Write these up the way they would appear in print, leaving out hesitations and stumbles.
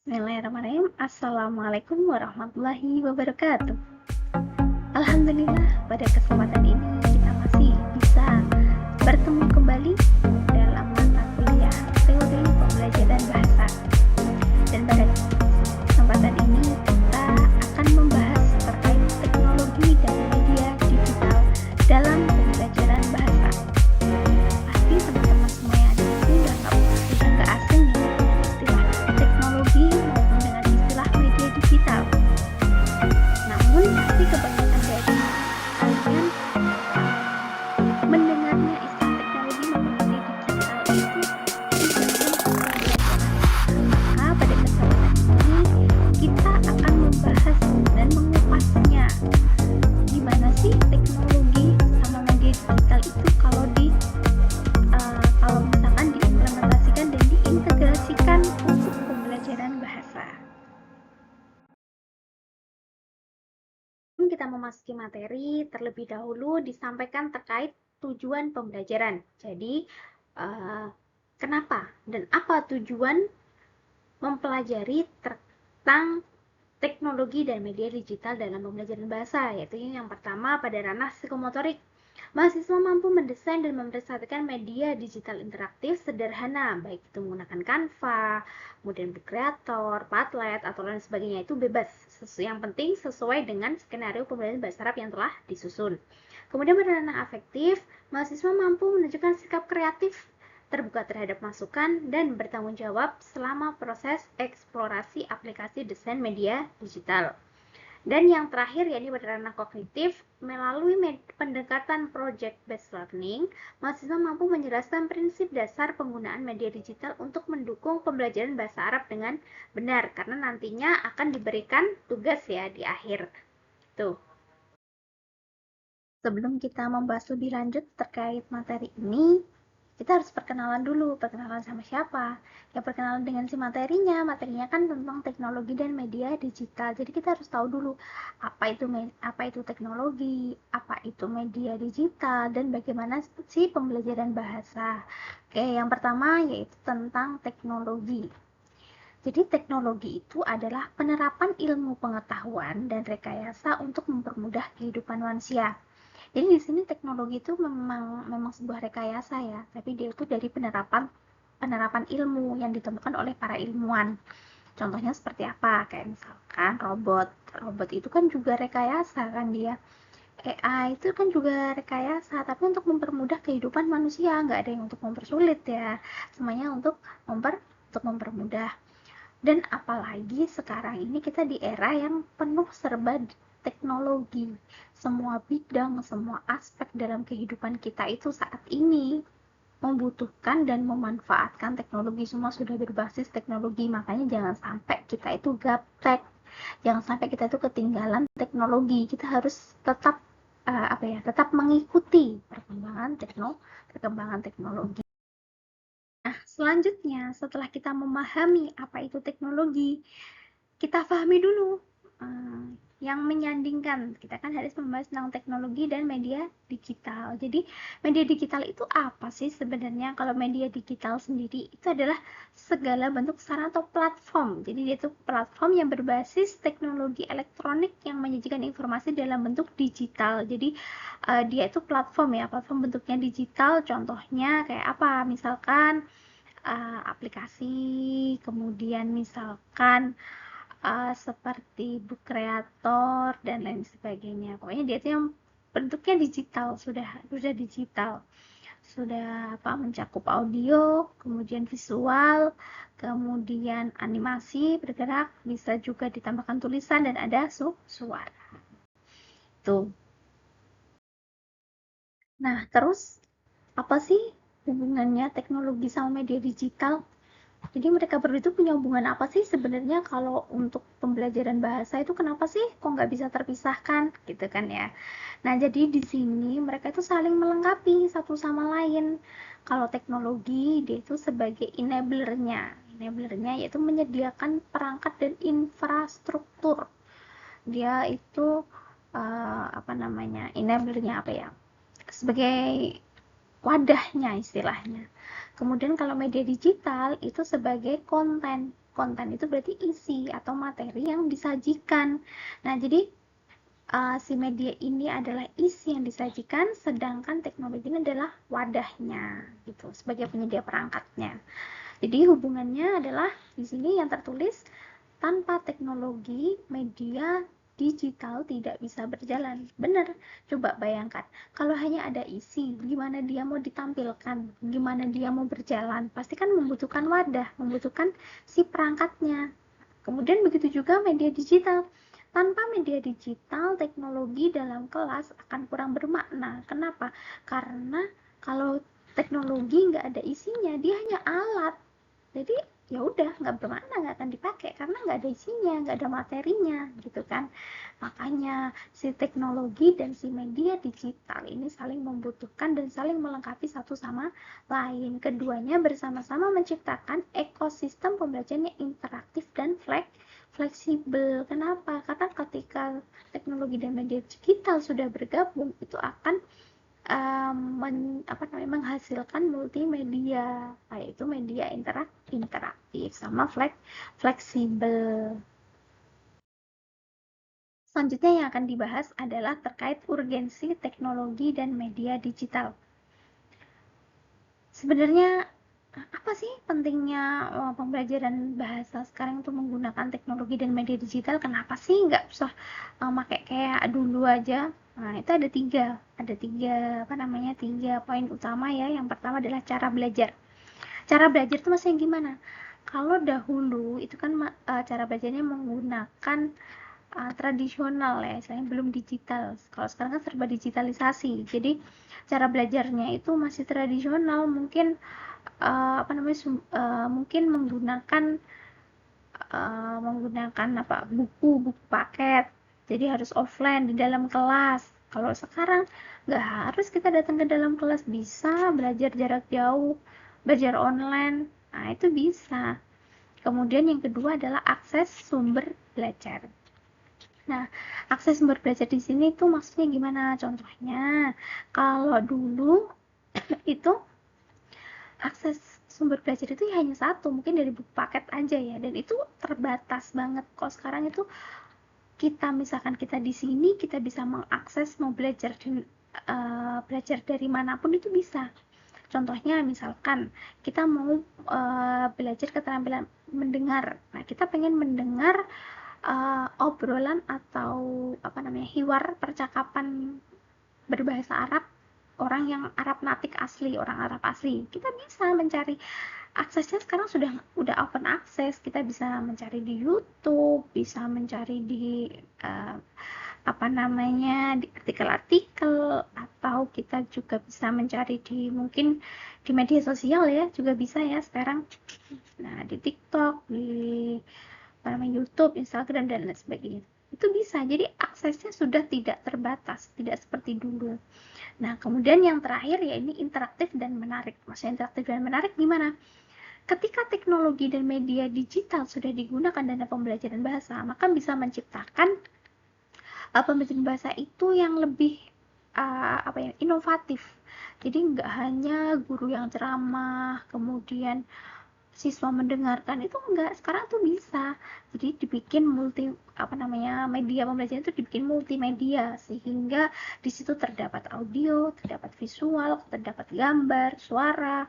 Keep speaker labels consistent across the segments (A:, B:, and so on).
A: Bismillahirrahmanirrahim. Assalamualaikum warahmatullahi wabarakatuh. Alhamdulillah, pada kesempatan ini kita masih bisa bertemu kembali dalam mata kuliah teori pembelajaran bahasa. Dan pada kesempatan ini kita akan membahas terkait teknologi dan media digital dalam pembelajaran bahasa. Pasti teman-teman semua yang ada di sini sudah nggak asing nih istilah teknologi maupun dengan istilah media digital. Namun pasti kebanyakan dari kalian mendengarnya istilah teknologi maupun media digital itu di sebelum pembelajaran. Maka pada kesempatan ini kita akan membahas dan mengupasnya. Gimana sih teknologi sama media digital itu kalau misalkan diimplementasikan dan diintegrasikan untuk pembelajaran bahasa. Kita memasuki materi, terlebih dahulu disampaikan terkait tujuan pembelajaran. Jadi, kenapa dan apa tujuan mempelajari tentang teknologi dan media digital dalam pembelajaran bahasa, yaitu yang pertama pada ranah psikomotorik. Mahasiswa mampu mendesain dan mempresentasikan media digital interaktif sederhana, baik itu menggunakan Canva, kemudian Book Creator, Padlet, atau lain sebagainya. Itu bebas. Yang penting sesuai dengan skenario pembelajaran bahasa Arab yang telah disusun. Kemudian pada ranah afektif, mahasiswa mampu menunjukkan sikap kreatif, terbuka terhadap masukan, dan bertanggung jawab selama proses eksplorasi aplikasi desain media digital. Dan yang terakhir, yakni pada ranah kognitif, melalui pendekatan project-based learning, mahasiswa mampu menjelaskan prinsip dasar penggunaan media digital untuk mendukung pembelajaran bahasa Arab dengan benar, karena nantinya akan diberikan tugas ya di akhir. Tuh. Sebelum kita membahas lebih lanjut terkait materi ini, kita harus perkenalan dulu. Perkenalan sama siapa? Ya perkenalan dengan si materinya. Materinya kan tentang teknologi dan media digital. Jadi kita harus tahu dulu apa itu teknologi, apa itu media digital, dan bagaimana sih pembelajaran bahasa. Oke, yang pertama yaitu tentang teknologi. Jadi teknologi itu adalah penerapan ilmu pengetahuan dan rekayasa untuk mempermudah kehidupan manusia. Jadi di sini teknologi itu memang sebuah rekayasa ya, tapi dia itu dari penerapan ilmu yang ditemukan oleh para ilmuwan. Contohnya seperti apa? Kayak misalkan robot. Robot itu kan juga rekayasa kan dia. AI itu kan juga rekayasa, tapi untuk mempermudah kehidupan manusia, nggak ada yang untuk mempersulit ya. Semuanya untuk mempermudah. Dan apalagi sekarang ini kita di era yang penuh serba teknologi. Semua bidang, semua aspek dalam kehidupan kita itu saat ini membutuhkan dan memanfaatkan teknologi. Semua sudah berbasis teknologi, makanya jangan sampai kita itu gaptek. Jangan sampai kita itu ketinggalan teknologi. Kita harus tetap tetap mengikuti perkembangan teknologi. Nah, selanjutnya setelah kita memahami apa itu teknologi, kita pahami dulu yang menyandingkan. Kita kan harus membahas tentang teknologi dan media digital. Jadi, media digital itu apa sih sebenarnya? Kalau media digital sendiri itu adalah segala bentuk sarana atau platform. Jadi, dia itu platform yang berbasis teknologi elektronik yang menyajikan informasi dalam bentuk digital. Jadi, dia itu platform ya, platform bentuknya digital. Contohnya kayak apa? Misalkan aplikasi, kemudian misalkan seperti Book Creator dan lain sebagainya. Pokoknya dia itu yang bentuknya digital, sudah digital, sudah mencakup audio, kemudian visual, kemudian animasi bergerak, bisa juga ditambahkan tulisan dan ada suara. Tuh. Nah, terus apa sih hubungannya teknologi sama media digital? Jadi mereka berdua itu punya hubungan apa sih sebenarnya? Kalau untuk pembelajaran bahasa itu kenapa sih kok nggak bisa terpisahkan gitu kan ya? Nah, jadi di sini mereka itu saling melengkapi satu sama lain. Kalau teknologi dia itu sebagai enablernya yaitu menyediakan perangkat dan infrastruktur. Dia itu enablernya apa ya? Sebagai wadahnya istilahnya. Kemudian kalau media digital itu sebagai konten itu berarti isi atau materi yang disajikan. Nah, jadi si media ini adalah isi yang disajikan, sedangkan teknologi ini adalah wadahnya, gitu, sebagai penyedia perangkatnya. Jadi hubungannya adalah di sini yang tertulis, tanpa teknologi, media digital tidak bisa berjalan. Benar, coba bayangkan, kalau hanya ada isi, gimana dia mau ditampilkan, gimana dia mau berjalan, pasti kan membutuhkan wadah, membutuhkan si perangkatnya. Kemudian begitu juga media digital. Tanpa media digital, teknologi dalam kelas akan kurang bermakna. Kenapa? Karena kalau teknologi nggak ada isinya, dia hanya alat. Jadi ya udah nggak bermakna, nggak akan dipakai karena nggak ada isinya, nggak ada materinya, gitu kan. Makanya si teknologi dan si media digital ini saling membutuhkan dan saling melengkapi satu sama lain. Keduanya bersama-sama menciptakan ekosistem pembelajaran yang interaktif dan fleksibel. Kenapa? Karena ketika teknologi dan media digital sudah bergabung, itu akan menghasilkan multimedia, yaitu media interaktif sama fleksibel. Selanjutnya yang akan dibahas adalah terkait urgensi teknologi dan media digital. Sebenarnya apa sih pentingnya pembelajaran bahasa sekarang itu menggunakan teknologi dan media digital? Kenapa sih nggak usah pakai kayak dulu aja? Nah, itu ada tiga poin utama ya. Yang pertama adalah cara belajar. Cara belajar itu maksudnya gimana? Kalau dahulu itu kan cara belajarnya menggunakan tradisional ya, istilahnya belum digital. Kalau sekarang kan serba digitalisasi. Jadi cara belajarnya itu masih tradisional, mungkin mungkin menggunakan buku paket. Jadi harus offline di dalam kelas. Kalau sekarang nggak harus kita datang ke dalam kelas, bisa belajar jarak jauh, belajar online. Nah, itu bisa. Kemudian yang kedua adalah akses sumber belajar. Nah, akses sumber belajar di sini tuh maksudnya gimana? Contohnya, kalau dulu itu akses sumber belajar itu hanya satu, mungkin dari buku paket aja ya, dan itu terbatas banget. Kalau sekarang itu misalkan kita di sini, kita bisa mengakses, mau belajar belajar dari manapun itu bisa. Contohnya misalkan kita mau belajar keterampilan mendengar. Nah, kita pengen mendengar obrolan atau hiwar percakapan berbahasa Arab, orang yang Arab natik asli, orang Arab asli. Kita bisa mencari, aksesnya sekarang udah open access. Kita bisa mencari di YouTube, bisa mencari di di artikel-artikel, atau kita juga bisa mencari mungkin di media sosial ya, juga bisa ya sekarang. Nah, di TikTok, di YouTube, Instagram, dan lain sebagainya. Itu bisa. Jadi aksesnya sudah tidak terbatas, tidak seperti dulu. Nah, kemudian yang terakhir ya ini interaktif dan menarik. Maksudnya interaktif dan menarik gimana? Ketika teknologi dan media digital sudah digunakan dalam pembelajaran bahasa, maka bisa menciptakan pembelajaran bahasa itu yang lebih inovatif. Jadi nggak hanya guru yang ceramah, kemudian siswa mendengarkan, itu enggak. Sekarang tuh bisa, jadi dibikin media pembelajaran itu dibikin multimedia, sehingga di situ terdapat audio, terdapat visual, terdapat gambar, suara,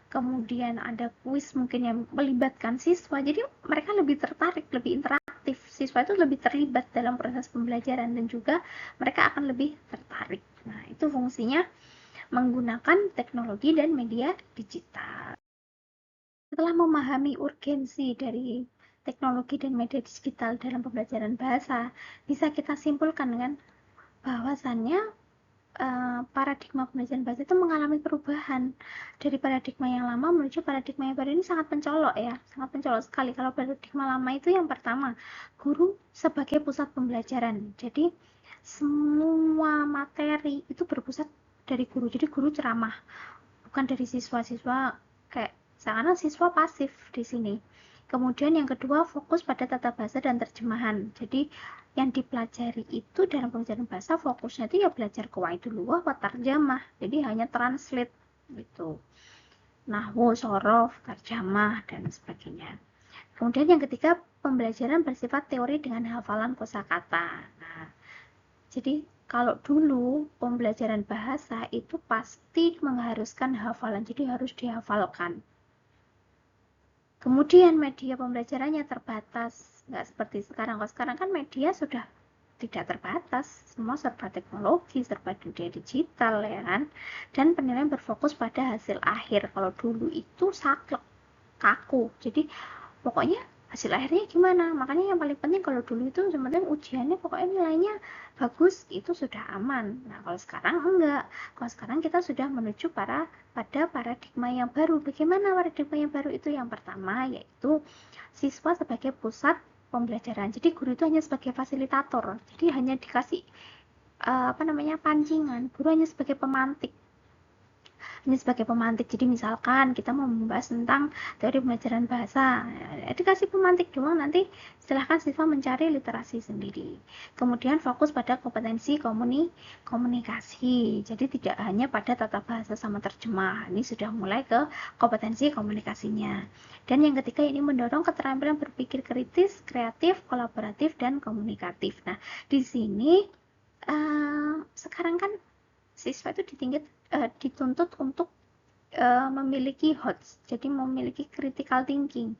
A: kemudian ada kuis mungkin yang melibatkan siswa. Jadi mereka lebih tertarik, lebih interaktif, siswa itu lebih terlibat dalam proses pembelajaran, dan juga mereka akan lebih tertarik. Nah, itu fungsinya menggunakan teknologi dan media digital. Setelah memahami urgensi dari teknologi dan media digital dalam pembelajaran bahasa, bisa kita simpulkan kan bahwasannya paradigma pembelajaran bahasa itu mengalami perubahan dari paradigma yang lama menuju paradigma yang baru. Ini sangat mencolok ya, sangat mencolok sekali. Kalau paradigma lama itu yang pertama, guru sebagai pusat pembelajaran. Jadi semua materi itu berpusat dari guru. Jadi guru ceramah, bukan dari siswa-siswa, kayak seakan siswa pasif di sini. Kemudian yang kedua, fokus pada tata bahasa dan terjemahan. Jadi yang dipelajari itu dalam pembelajaran bahasa, fokusnya itu ya belajar qawaidul wa tarjamah. Jadi hanya translate gitu. Nahwu, sorof, terjemah, dan sebagainya. Kemudian yang ketiga, pembelajaran bersifat teori dengan hafalan kosakata. Nah, jadi kalau dulu pembelajaran bahasa itu pasti mengharuskan hafalan, jadi harus dihafalkan. Kemudian media pembelajarannya terbatas, nggak seperti sekarang. Kalau sekarang kan media sudah tidak terbatas, semua serba teknologi, serba dunia digital ya kan. Dan penilaian berfokus pada hasil akhir. Kalau dulu itu saklek, kaku. Jadi pokoknya hasil akhirnya gimana, makanya yang paling penting kalau dulu itu sebenarnya ujiannya pokoknya nilainya bagus, itu sudah aman. Nah kalau sekarang enggak, kalau sekarang kita sudah menuju pada paradigma yang baru. Bagaimana paradigma yang baru itu? Yang pertama yaitu siswa sebagai pusat pembelajaran, jadi guru itu hanya sebagai fasilitator, jadi hanya dikasih pancingan, guru hanya sebagai pemantik. Ini sebagai pemantik, jadi misalkan kita mau membahas tentang teori pembelajaran bahasa, ya, dikasih pemantik doang, nanti silahkan siswa mencari literasi sendiri. Kemudian fokus pada kompetensi komunikasi, jadi tidak hanya pada tata bahasa sama terjemah, ini sudah mulai ke kompetensi komunikasinya. Dan yang ketiga, ini mendorong keterampilan berpikir kritis, kreatif, kolaboratif, dan komunikatif. Nah di sini sekarang kan siswa itu dituntut untuk memiliki HOTS, jadi memiliki critical thinking,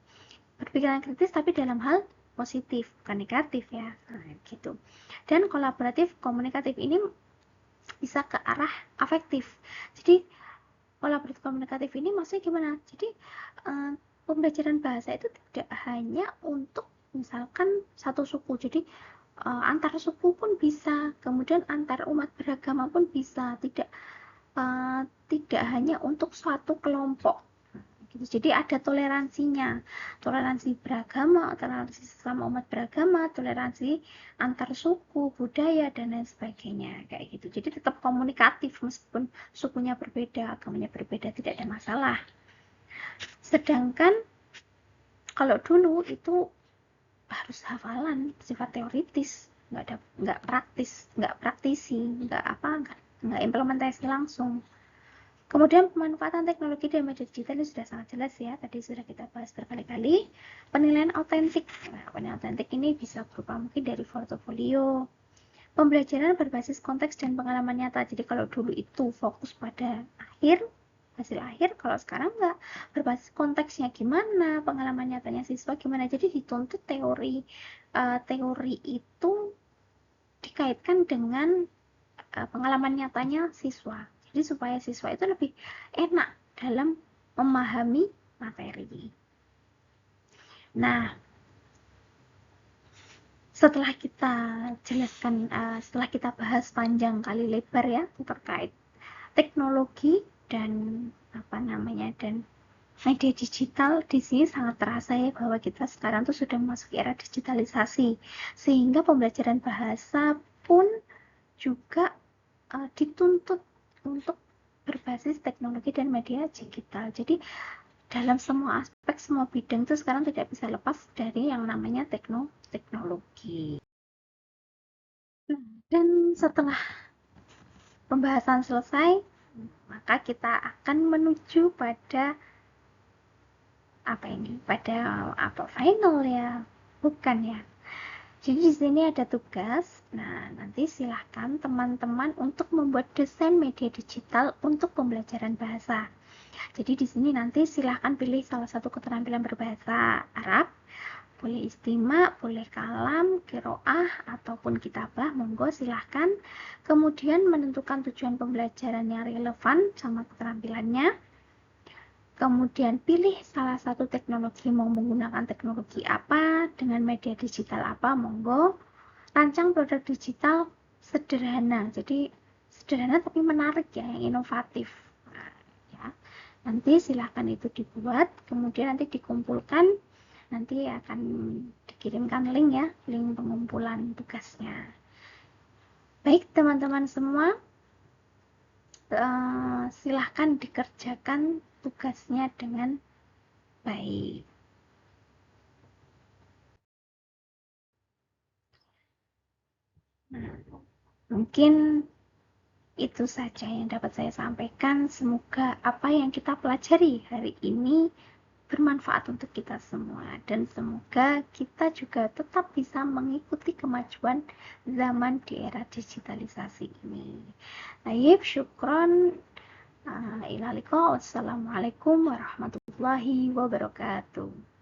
A: berpikiran kritis tapi dalam hal positif, bukan negatif ya. Nah, gitu. Dan kolaboratif komunikatif ini bisa ke arah afektif. Jadi kolaboratif komunikatif ini maksudnya gimana? Jadi pembelajaran bahasa itu tidak hanya untuk misalkan satu suku, jadi antar suku pun bisa, kemudian antar umat beragama pun bisa, tidak hanya untuk suatu kelompok gitu. Jadi ada toleransinya, toleransi beragama, toleransi sesama umat beragama, toleransi antar suku, budaya, dan lain sebagainya kayak gitu. Jadi tetap komunikatif meskipun sukunya berbeda, agamanya berbeda, tidak ada masalah. Sedangkan kalau dulu itu harus hafalan, sifat teoritis, nggak praktis, nggak praktisi, nggak implementasi langsung. Kemudian pemanfaatan teknologi dan media digital ini sudah sangat jelas ya, tadi sudah kita bahas berkali-kali. Penilaian autentik, nah, penilaian autentik ini bisa berupa mungkin dari portofolio, pembelajaran berbasis konteks dan pengalaman nyata. Jadi kalau dulu itu fokus pada hasil akhir, kalau sekarang enggak, berbasis konteksnya gimana, pengalaman nyatanya siswa gimana. Jadi dituntut teori itu dikaitkan dengan pengalaman nyatanya siswa. Jadi supaya siswa itu lebih enak dalam memahami materi. Nah, setelah kita jelaskan, setelah kita bahas panjang kali lebar ya terkait teknologi dan dan media digital, di sini sangat terasa ya bahwa kita sekarang tuh sudah memasuki era digitalisasi, sehingga pembelajaran bahasa pun juga dituntut untuk berbasis teknologi dan media digital. Jadi dalam semua aspek, semua bidang itu sekarang tidak bisa lepas dari yang namanya teknologi. Dan setelah pembahasan selesai, maka kita akan menuju pada final ya, bukan ya. Jadi di sini ada tugas. Nah, nanti silahkan teman-teman untuk membuat desain media digital untuk pembelajaran bahasa. Jadi di sini nanti silahkan pilih salah satu keterampilan berbahasa Arab, boleh istima, boleh kalam, kiroah, ataupun kitabah, monggo silahkan. Kemudian menentukan tujuan pembelajaran yang relevan sama keterampilannya. Kemudian pilih salah satu teknologi, mau menggunakan teknologi apa, dengan media digital apa, monggo. Rancang produk digital sederhana, jadi sederhana tapi menarik ya, yang inovatif. Nah, ya. Nanti silahkan itu dibuat, kemudian nanti dikumpulkan, nanti akan dikirimkan link ya, link pengumpulan tugasnya. Baik teman-teman semua, silahkan dikerjakan tugasnya dengan baik. Nah, mungkin itu saja yang dapat saya sampaikan. Semoga apa yang kita pelajari hari ini bermanfaat untuk kita semua, dan semoga kita juga tetap bisa mengikuti kemajuan zaman di era digitalisasi ini. Baik, syukron. Ila liqa. Wassalamualaikum warahmatullahi wabarakatuh.